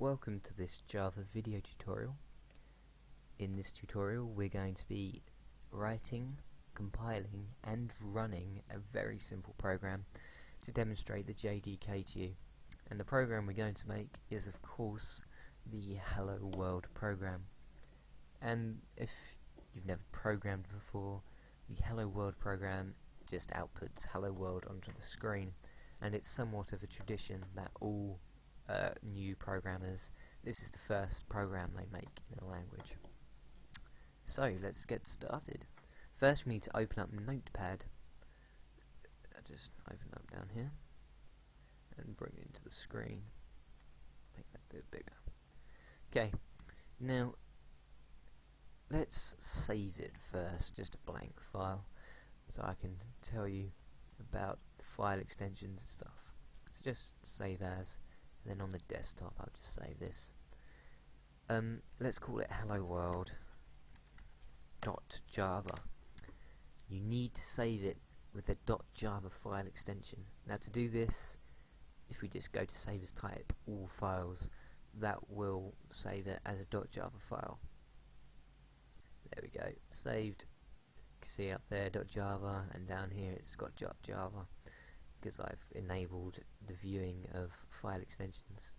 Welcome to this Java video tutorial. In this tutorial we're going to be writing, compiling and running a very simple program to demonstrate the JDK to you. And the program we're going to make is of course the Hello World program. And if you've never programmed before, the Hello World program just outputs Hello World onto the screen, and it's somewhat of a tradition that all new programmers, this is the first program they make in a language. So let's get started. First we need to open up Notepad. Just open up down here and bring it into the screen. Make that a bit bigger. Okay, now let's save it first, just a blank file, so I can tell you about file extensions and stuff. So just save as, and then on the desktop I'll just save this. Let's call it Hello World .java. You need to save it with the .java file extension. Now to do this, if we just go to save as type all files, that will save it as a .java file. There we go, saved. You can see up there .java, and down here it's got .java because I've enabled the viewing of file extensions.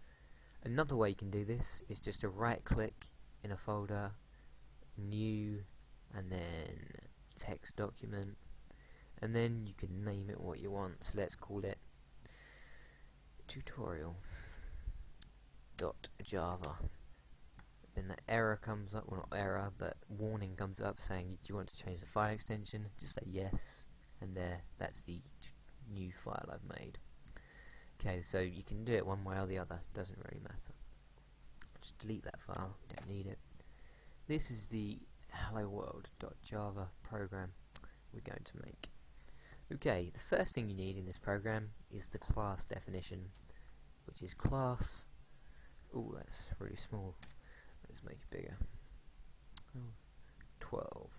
Another way you can do this is just to right click in a folder, new, and then text document, and then you can name it what you want. So let's call it tutorial.java. Then the error comes up, well not error, but warning comes up saying, do you want to change the file extension? Just say yes, and there, that's the new file I've made. Okay, so you can do it one way or the other, doesn't really matter. Just delete that file, don't need it. This is the Hello World.java program we're going to make. Okay, the first thing you need in this program is the class definition, which is class. Oh, that's really small. Let's make it bigger. 12.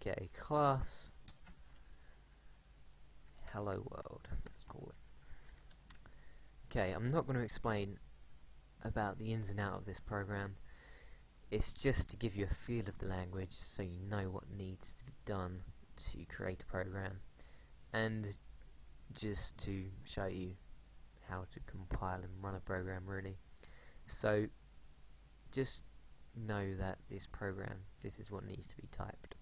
Okay, class Hello World, let's call it. Okay, I'm not going to explain about the ins and outs of this program. It's just to give you a feel of the language so you know what needs to be done to create a program, and just to show you how to compile and run a program really. So just know that this program, this is what needs to be typed.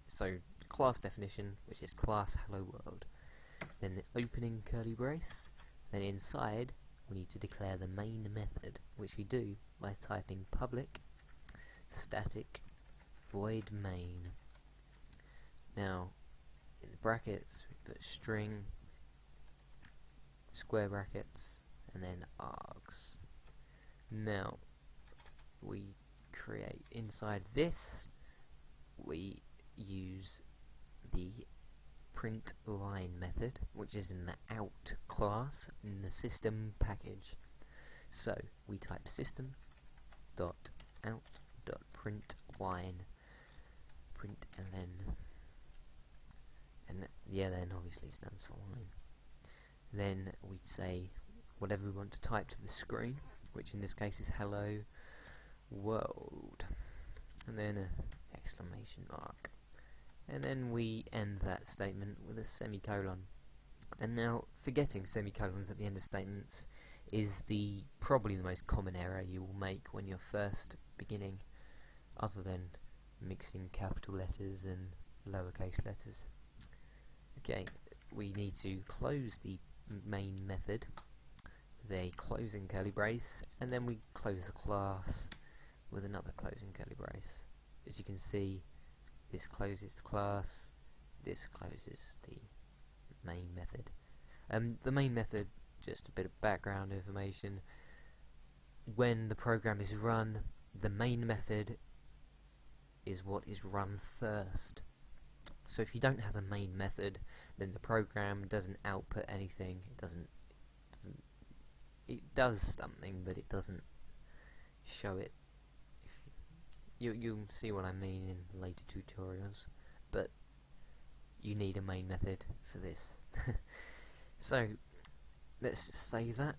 So class definition, which is class Hello World, then the opening curly brace, then inside we need to declare the main method, which we do by typing public static void main. Now in the brackets we put string, square brackets, and then args. Now we create inside this, we use the print line method, which is in the out class in the system package. So we type system dot out dot print line, print ln, and the ln obviously stands for line. Then we'd say whatever we want to type to the screen, which in this case is hello world, and then an exclamation mark. And then we end that statement with a semicolon. And now, forgetting semicolons at the end of statements is probably the most common error you will make when you're first beginning, other than mixing capital letters and lowercase letters. Okay, we need to close the main method with a closing curly brace, and then we close the class with another closing curly brace. As you can see, this closes the class, this closes the main method. The main method, just a bit of background information, when the program is run, the main method is what is run first. So if you don't have a main method, then the program doesn't output anything. It does something, but it doesn't show it. You'll see what I mean in later tutorials, but you need a main method for this. So let's just save that.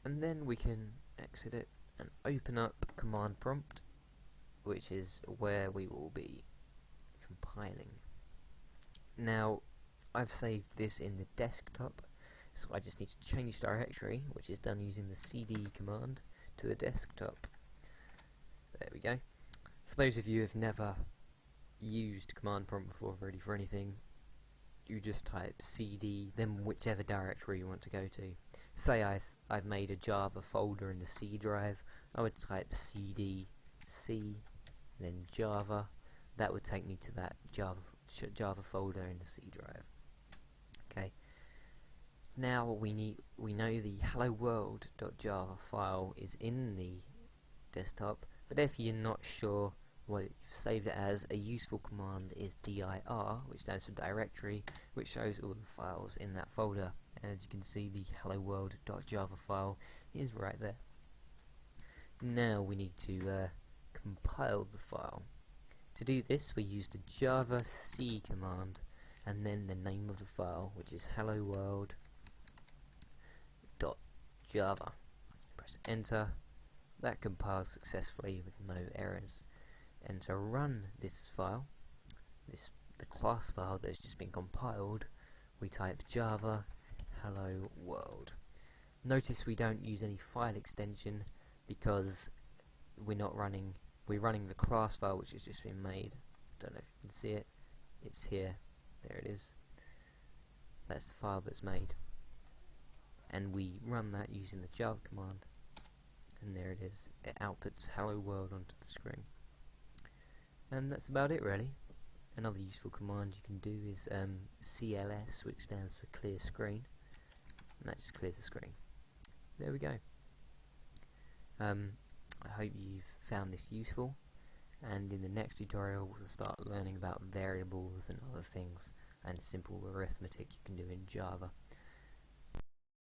and then we can exit it and open up command prompt, which is where we will be compiling. Now I've saved this in the desktop, so I just need to change directory, which is done using the cd command, to the desktop. There we go. For those of you who have never used command prompt before really for anything, you just type cd, then whichever directory you want to go to. Say I've made a Java folder in the C drive, I would type cd C, then Java. That would take me to that Java folder in the C drive. Okay. Now we know the hello world.java file is in the desktop, but if you're not sure what you've saved it as, a useful command is dir, which stands for directory, which shows all the files in that folder. And as you can see, the hello world.java file is right there. Now we need to compile the file. To do this, we use the java c command and then the name of the file, which is hello world.java. Press enter. That compiles successfully with no errors. And to run this file, the class file that has just been compiled, we type java hello world. Notice we don't use any file extension because we're running the class file which has just been made. Don't know if you can see it. It's here. There it is. That's the file that's made. And we run that using the java command. And there it is. It outputs hello world onto the screen. And that's about it really. Another useful command you can do is CLS, which stands for clear screen, and that just clears the screen. There we go. I hope you've found this useful, and in the next tutorial we'll start learning about variables and other things and simple arithmetic you can do in Java.